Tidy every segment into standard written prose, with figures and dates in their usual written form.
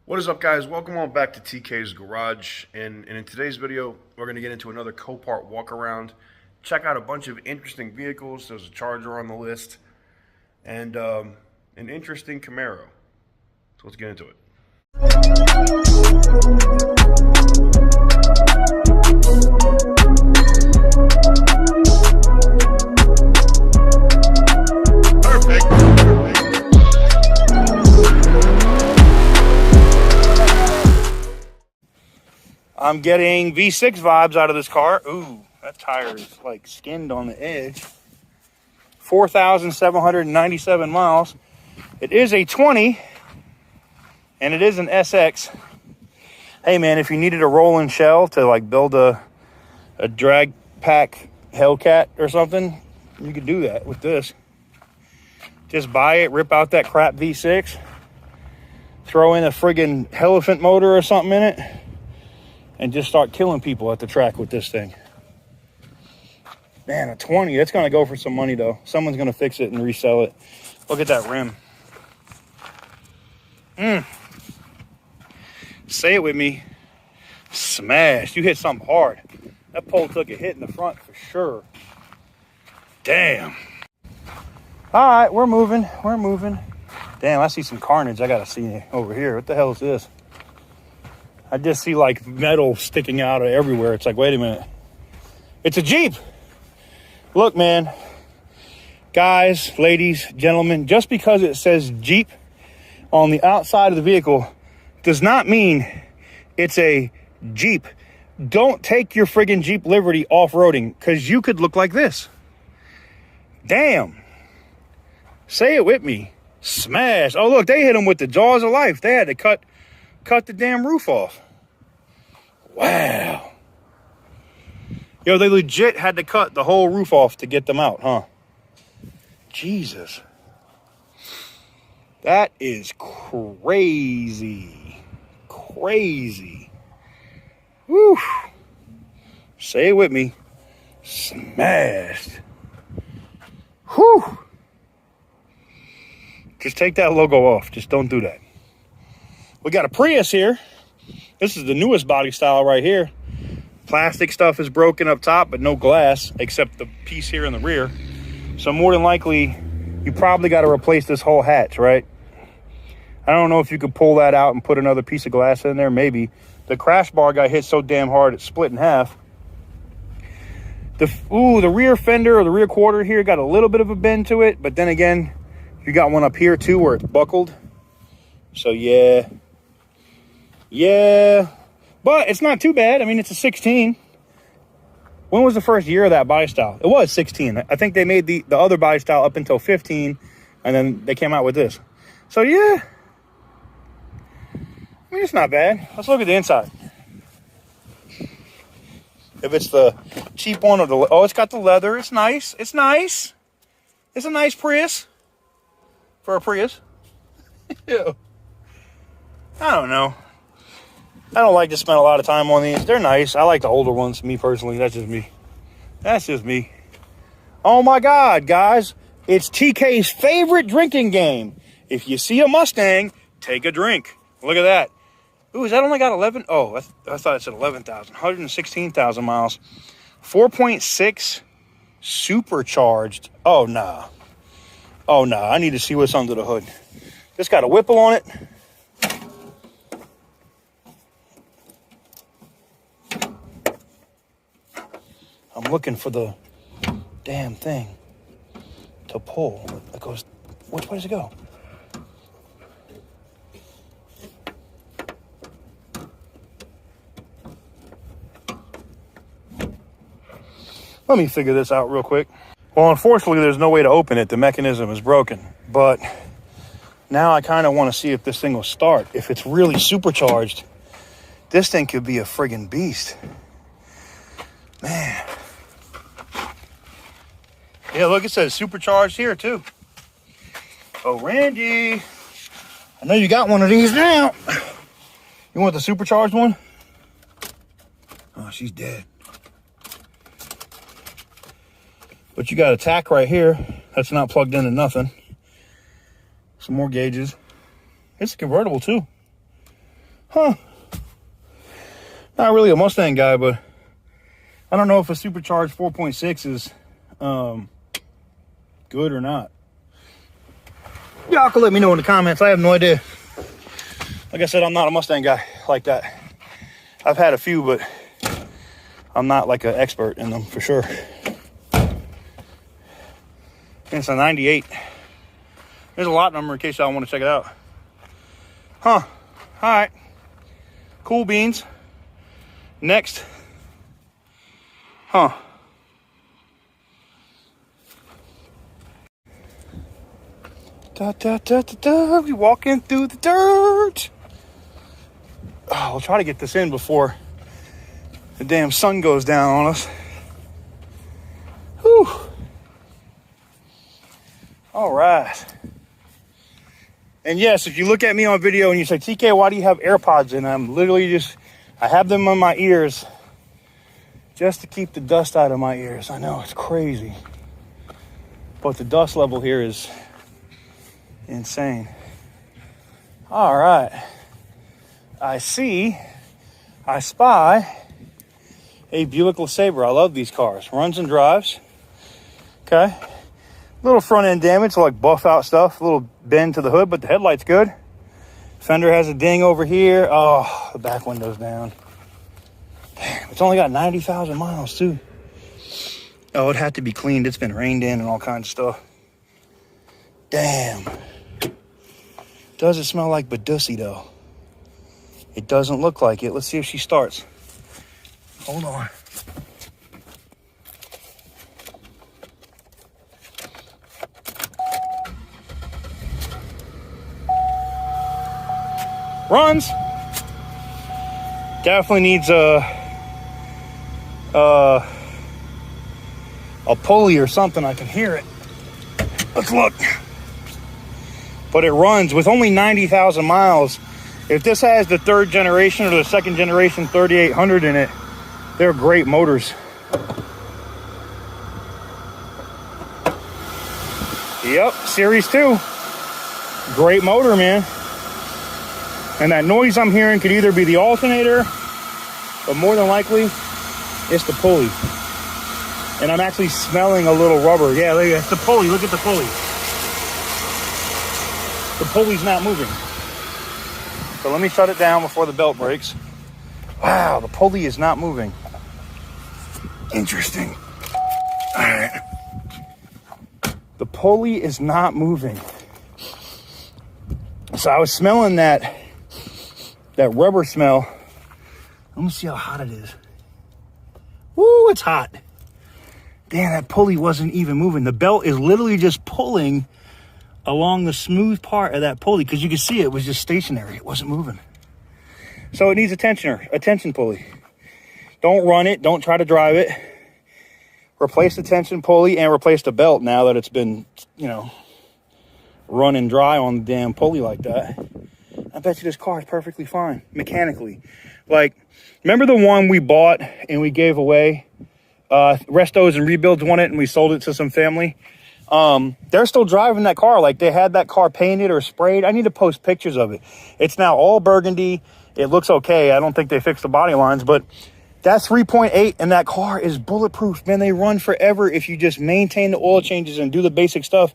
What is up, guys? Welcome on back to TK's Garage, and in today's video we're going to get into another Copart walk around, check out a bunch of interesting vehicles. There's a Charger on the list and an interesting Camaro, so let's get into it. I'm getting V6 vibes out of this car. Ooh, that tire is like skinned on the edge. 4,797 miles. It is a 20, and it is an SX. Hey man, if you needed a rolling shell to like build a drag pack Hellcat or something, you could do that with this. Just buy it, rip out that crap V6, throw in a friggin' elephant motor or something in it, and just start killing people at the track with this thing. Man, a 20, that's gonna go for some money though. Someone's gonna fix it and resell it. Look at that rim. Say it with me. Smashed. You hit something hard. That pole took a hit in the front for sure. Damn. All right, we're moving. We're moving. Damn, I see some carnage. I gotta see over here. What the hell is this? I just see like metal sticking out of everywhere. It's like, wait a minute. It's a Jeep. Look, man. Guys, ladies, gentlemen, just because it says Jeep on the outside of the vehicle does not mean it's a Jeep. Don't take your friggin' Jeep Liberty off-roading, because you could look like this. Damn. Say it with me. Smash. Oh, look, they hit him with the jaws of life. They had to cut the damn roof off. Wow. Yo, they legit had to cut the whole roof off to get them out, huh? Jesus. That is crazy. Crazy. Woo. Say it with me. Smashed. Whew. Just take that logo off. Just don't do that. We got a Prius here. This is the newest body style right here. Plastic stuff is broken up top, but no glass, except the piece here in the rear. So more than likely, you probably got to replace this whole hatch, right? I don't know if you could pull that out and put another piece of glass in there, maybe. The crash bar got hit so damn hard it split in half. The rear fender or the rear quarter here got a little bit of a bend to it, but then again, you got one up here too where it's buckled. So yeah, but it's not too bad. I mean, it's a 16. When was the first year of that body style? It was 16. I think they made the other body style up until 15, and then they came out with this. So yeah, I mean, it's not bad. Let's look at the inside. If it's the cheap one or the, oh, it's got the leather. It's nice. It's nice. It's a nice Prius for a Prius. Yeah. I don't know. I don't like to spend a lot of time on these. They're nice. I like the older ones, me personally. That's just me. That's just me. Oh my God, guys. It's TK's favorite drinking game. If you see a Mustang, take a drink. Look at that. Ooh, is that only got 11? Oh, I thought it said 11,000. 116,000 miles. 4.6 supercharged. Oh, nah. Oh, nah. I need to see what's under the hood. This got a Whipple on it. I'm looking for the damn thing to pull. It goes, which way does it go? Let me figure this out real quick. Well, unfortunately, there's no way to open it. The mechanism is broken. But now I kind of want to see if this thing will start. If it's really supercharged, this thing could be a friggin' beast. Man. Yeah, look, it says supercharged here, too. Oh, Randy. I know you got one of these now. You want the supercharged one? Oh, she's dead. But you got a tack right here. That's not plugged into nothing. Some more gauges. It's convertible too. Huh. Not really a Mustang guy, but I don't know if a supercharged 4.6 is good or not. Y'all can let me know in the comments. I have no idea. Like I said, I'm not a Mustang guy like that. I've had a few, but I'm not like an expert in them for sure. And it's a 98. There's a lot number in case y'all want to check it out. Huh. All right. Cool beans. Next. Huh. Da, da, da, da, da. We walking through the dirt. Oh, I'll try to get this in before the damn sun goes down on us. Whew. All right. And yes, if you look at me on video and you say, TK, why do you have AirPods in? I'm literally I have them on my ears just to keep the dust out of my ears. I know, it's crazy. But the dust level here is insane. All right. I spy a Buick LeSabre. I love these cars. Runs and drives. Okay. Little front end damage, like buff out stuff. A little bend to the hood, but the headlight's good. Fender has a ding over here. Oh, the back window's down. Damn, it's only got 90,000 miles too. Oh, it had to be cleaned. It's been rained in and all kinds of stuff. Damn. Does it smell like Badussi though? It doesn't look like it. Let's see if she starts. Hold on. Runs. Definitely needs a pulley or something. I can hear it. Let's look. But it runs with only 90,000 miles. If this has the third generation or the second generation 3800 in it, they're great motors. Yep, Series 2. Great motor, man. And that noise I'm hearing could either be the alternator, but more than likely, it's the pulley. And I'm actually smelling a little rubber. Yeah, look, it's the pulley. Look at the pulley. The pulley's not moving. So let me shut it down before the belt breaks. Wow, the pulley is not moving. Interesting. All right. The pulley is not moving. So I was smelling that rubber smell. Let me see how hot it is. Woo, it's hot. Damn, that pulley wasn't even moving. The belt is literally just pulling along the smooth part of that pulley because you can see it was just stationary. It wasn't moving. So it needs a tension pulley. Don't run it. Don't try to drive it. Replace the tension pulley and replace the belt now that it's been, running dry on the damn pulley like that. I bet you this car is perfectly fine mechanically. Like, remember the one we bought and we gave away? Restos and Rebuilds won it and we sold it to some family. They're still driving that car. Like, they had that car painted or sprayed. I need to post pictures of it. It's now all burgundy. It looks okay. I don't think they fixed the body lines, but that 3.8 and that car is bulletproof, man. They run forever if you just maintain the oil changes and do the basic stuff.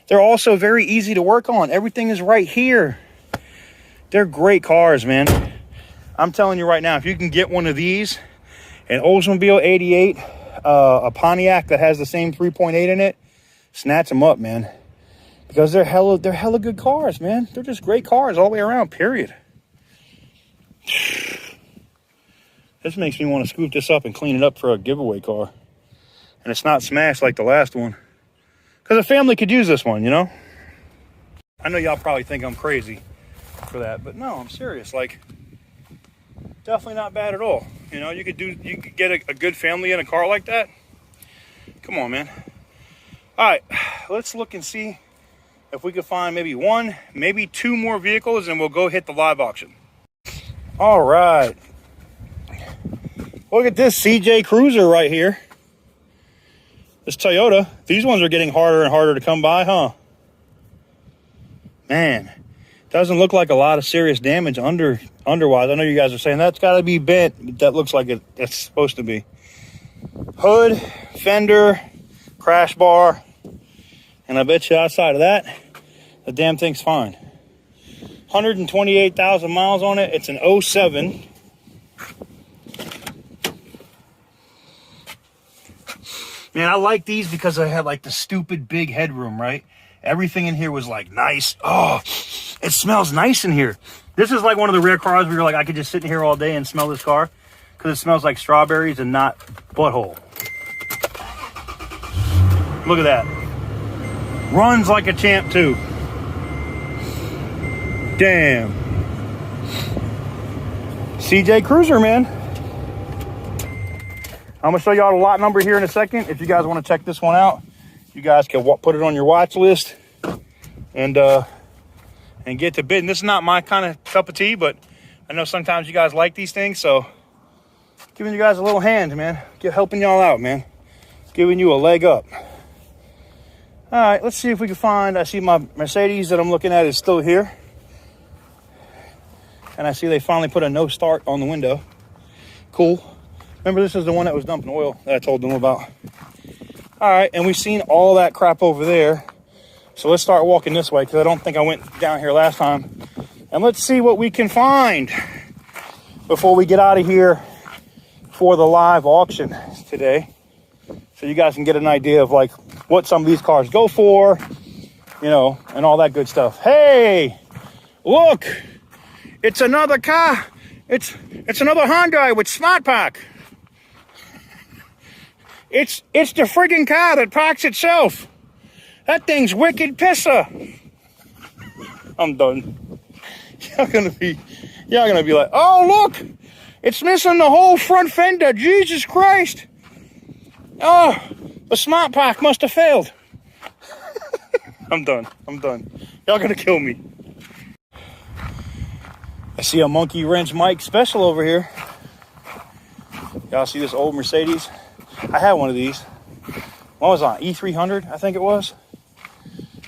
They're also very easy to work on. Everything is right here. They're great cars, man. I'm telling you right now, if you can get one of these, an Oldsmobile 88, a Pontiac that has the same 3.8 in it, snatch them up, man. Because they're hella good cars, man. They're just great cars all the way around, period. This makes me want to scoop this up and clean it up for a giveaway car. And it's not smashed like the last one. Because a family could use this one, I know y'all probably think I'm crazy for that, but no, I'm serious. Like, definitely not bad at all. You could get a good family in a car like that. Come on, man. All right, let's look and see if we can find maybe one, maybe two more vehicles, and we'll go hit the live auction. All right. Look at this CJ Cruiser right here. This Toyota. These ones are getting harder and harder to come by, huh? Man, Doesn't look like a lot of serious damage underwise. I know you guys are saying that's got to be bent. That looks like it's supposed to be. Hood, fender, crash bar, and I bet you outside of that, the damn thing's fine. 128,000 miles on it. It's an 07. Man, I like these because I had like the stupid big headroom, right? Everything in here was like nice. Oh, it smells nice in here. This is like one of the rare cars where you're like, I could just sit in here all day and smell this car because it smells like strawberries and not butthole. Look at that. Runs like a champ too. Damn. CJ Cruiser, man. I'm gonna show y'all the lot number here in a second. If you guys want to check this one out, you guys can put it on your watch list and get to bid. And this is not my kind of cup of tea, but I know sometimes you guys like these things, so giving you guys a little hand, man. Helping y'all out, man. Giving you a leg up. All right, let's see if we can find. I see my Mercedes that I'm looking at is still here, and I see they finally put a no start on the window. Cool. Remember, this is the one that was dumping oil that I told them about. All right, and we've seen all that crap over there. So let's start walking this way because I don't think I went down here last time. And let's see what we can find before we get out of here for the live auction today. So you guys can get an idea of like what some of these cars go for, you know, and all that good stuff. Hey, look, it's another car. It's another Hyundai with Smart Park. It's the friggin' car that parks itself. That thing's wicked pisser. I'm done. Y'all gonna be like, oh look, it's missing the whole front fender. Jesus Christ. Oh, the Smart Park must have failed. I'm done. Y'all gonna kill me. I see a monkey wrench Mike special over here. Y'all see this old Mercedes? I had one of these. What was on? E300, I think it was.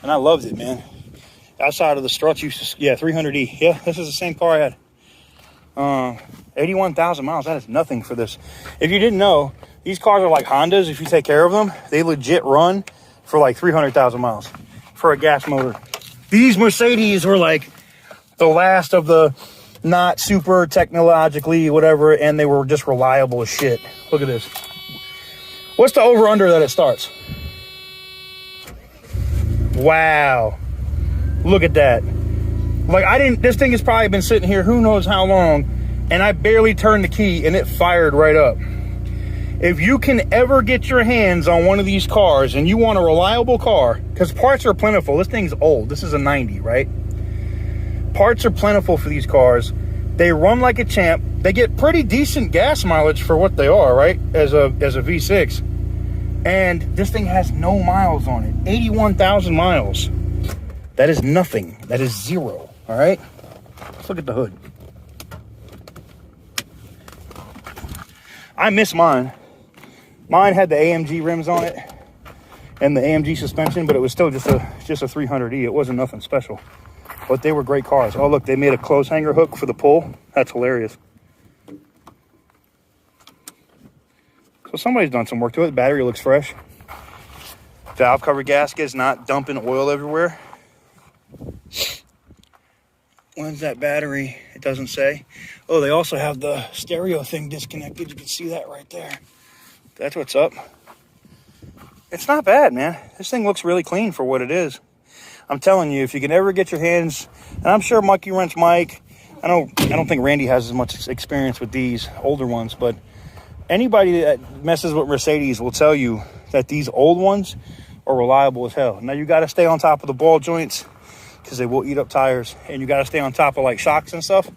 And I loved it, man. Outside of the struts, yeah, 300E. Yeah, this is the same car I had. 81,000 miles. That is nothing for this. If you didn't know, these cars are like Hondas. If you take care of them, they legit run for like 300,000 miles for a gas motor. These Mercedes were like the last of the not super technologically whatever, and they were just reliable as shit. Look at this. What's the over-under that it starts? Wow. Look at that. Like, this thing has probably been sitting here who knows how long, and I barely turned the key, and it fired right up. If you can ever get your hands on one of these cars, and you want a reliable car, because parts are plentiful. This thing's old. This is a 90, right? Parts are plentiful for these cars. They run like a champ. They get pretty decent gas mileage for what they are, right? As a V6. And this thing has no miles on it. 81,000 miles. That is nothing. That is zero, all right? Let's look at the hood. I miss mine. Mine had the AMG rims on it and the AMG suspension, but it was still just a 300E. It wasn't nothing special. But they were great cars. Oh, look, they made a clothes hanger hook for the pull. That's hilarious. So somebody's done some work to it. The battery looks fresh. Valve cover gasket's not dumping oil everywhere. When's that battery? It doesn't say. Oh, they also have the stereo thing disconnected. You can see that right there. That's what's up. It's not bad, man. This thing looks really clean for what it is. I'm telling you, if you can ever get your hands, and I'm sure Monkey Wrench Mike, I don't think Randy has as much experience with these older ones, but anybody that messes with Mercedes will tell you that these old ones are reliable as hell. Now you got to stay on top of the ball joints because they will eat up tires, and you got to stay on top of like shocks and stuff.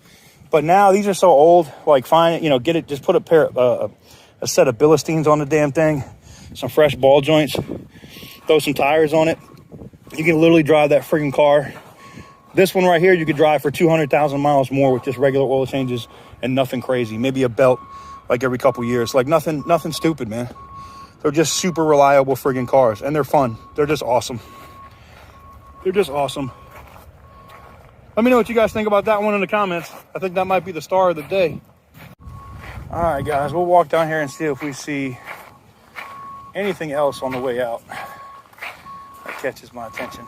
But now these are so old, like find it, you know, get it, just put a set of Philistines on the damn thing, some fresh ball joints, throw some tires on it. You can literally drive that friggin' car. This one right here, you could drive for 200,000 miles more with just regular oil changes and nothing crazy. Maybe a belt like every couple years. Like nothing stupid, man. They're just super reliable friggin' cars, and they're fun. They're just awesome. They're just awesome. Let me know what you guys think about that one in the comments. I think that might be the star of the day. All right, guys, we'll walk down here and see if we see anything else on the way out that catches my attention.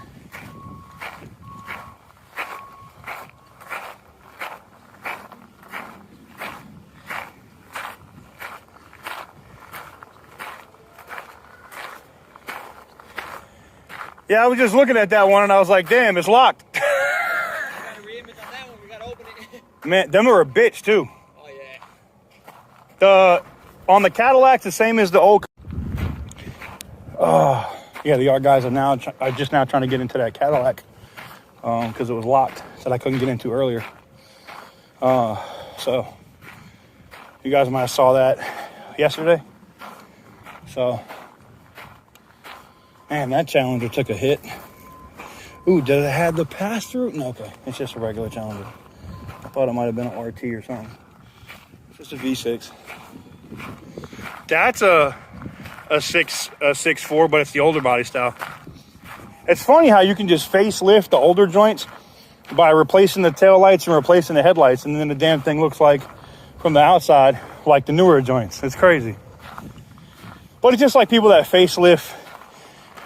Yeah, I was just looking at that one and I was like, damn, it's locked. We gotta re-image on that one. We gotta open it. Man, them are a bitch too. Oh yeah. On the Cadillac's the same as the old. Yeah, the yard guys are just now trying to get into that Cadillac because it was locked that I couldn't get into earlier. So you guys might have saw that yesterday. So. Man, that Challenger took a hit. Ooh, did it have the pass-through? No, okay. It's just a regular Challenger. I thought it might have been an RT or something. It's just a V6. That's a 6.4, but it's the older body style. It's funny how you can just facelift the older joints by replacing the tail lights and replacing the headlights, and then the damn thing looks like, from the outside, like the newer joints. It's crazy. But it's just like people that facelift.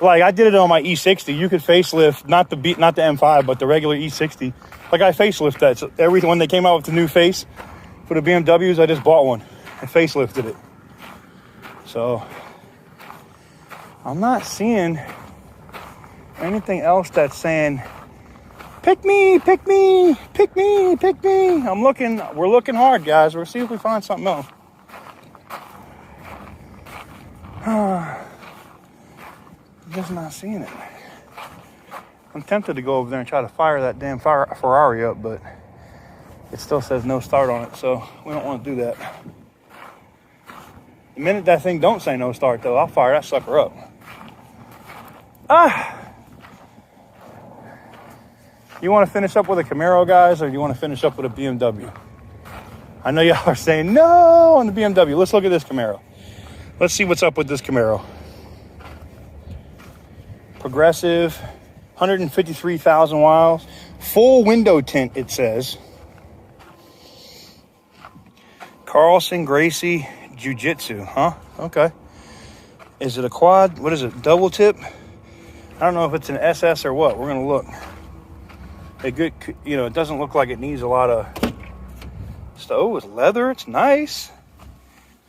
Like I did it on my E60. You could facelift not the M5, but the regular E60. Like I facelift that. So when they came out with the new face for the BMWs, I just bought one and facelifted it. So I'm not seeing anything else that's saying, pick me, pick me, pick me, pick me. We're looking hard, guys. We'll see if we find something else. Just not seeing it. I'm tempted to go over there and try to fire that damn Ferrari up, but it still says no start on it, so we don't want to do that. The minute that thing don't say no start, though, I'll fire that sucker up. You want to finish up with a Camaro, guys, or do you want to finish up with a BMW? I know y'all are saying no on the BMW. Let's look at this Camaro. Let's see what's up with this Camaro. Progressive, 153,000 miles, full window tint, it says. Carlson Gracie Jiu-Jitsu, huh? Okay. Is it a quad? What is it? Double tip? I don't know if it's an SS or what. We're gonna look. It doesn't look like it needs a lot of stuff. Oh, it's leather. It's nice.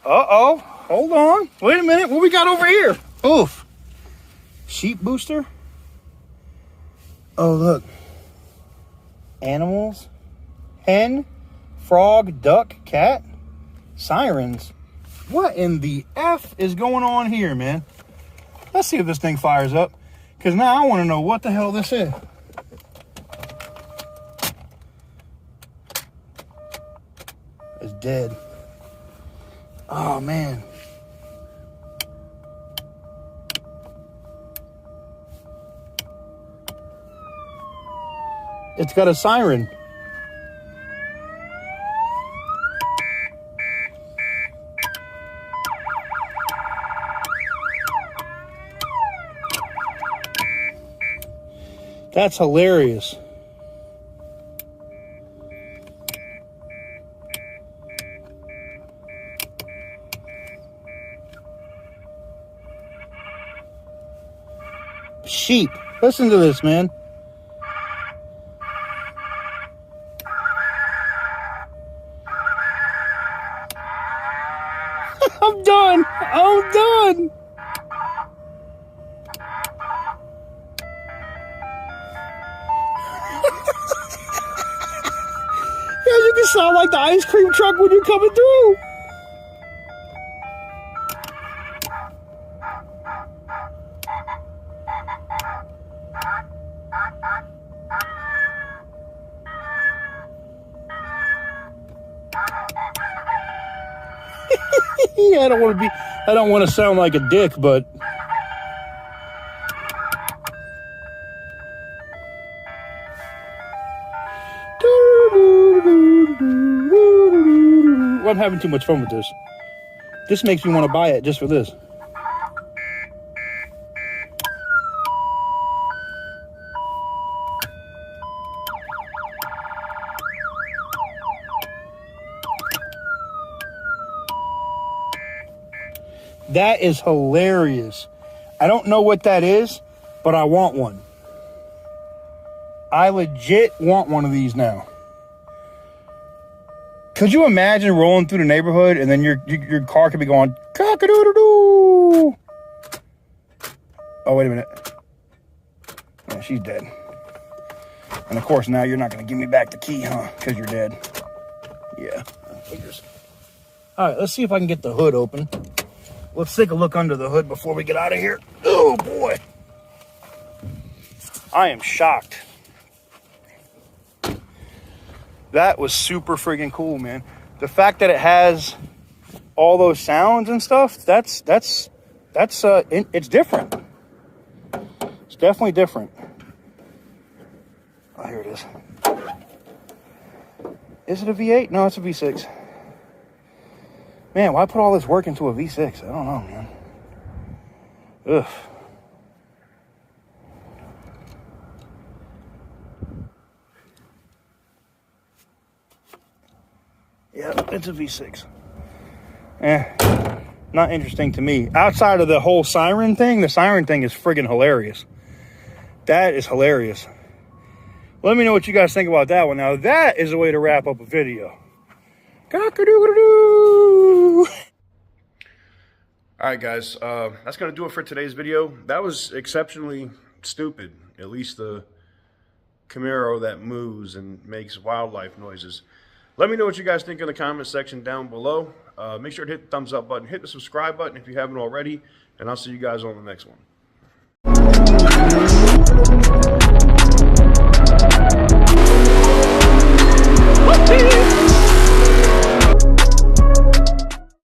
Uh-oh. Hold on. Wait a minute. What we got over here? Oof. Sheep booster. Oh, look. Animals. Hen. Frog. Duck. Cat. Sirens. What in the F is going on here, man? Let's see if this thing fires up. Because now I want to know what the hell this is. It's dead. Oh, man. It's got a siren. That's hilarious. Sheep. Listen to this, man. I'm done. I'm done. Yeah, you can sound like the ice cream truck when you're coming through. I don't want to sound like a dick, but I'm having too much fun with this. This makes me want to buy it just for this. That is hilarious. I don't know what that is, but I want one. I legit want one of these now. Could you imagine rolling through the neighborhood and then your car could be going cock-a-doodle-doo? Oh, wait a minute. Yeah, she's dead. And of course, now you're not going to give me back the key, huh? Because you're dead. Yeah, figures. All right, let's see if I can get the hood open. Let's take a look under the hood before we get out of here. Oh, boy. I am shocked. That was super friggin' cool, man. The fact that it has all those sounds and stuff, it's different. It's definitely different. Oh, here it is. Is it a V8? No, it's a V6. Man, why put all this work into a V6? I don't know, man. Ugh. Yeah, it's a V6. Not interesting to me. Outside of the whole siren thing, the siren thing is friggin' hilarious. That is hilarious. Let me know what you guys think about that one. Now, that is a way to wrap up a video. Cock-a-doodle-doo. All right, guys. That's going to do it for today's video. That was exceptionally stupid. At least the Camaro that moves and makes wildlife noises. Let me know what you guys think in the comment section down below. Make sure to hit the thumbs up button. Hit the subscribe button if you haven't already. And I'll see you guys on the next one.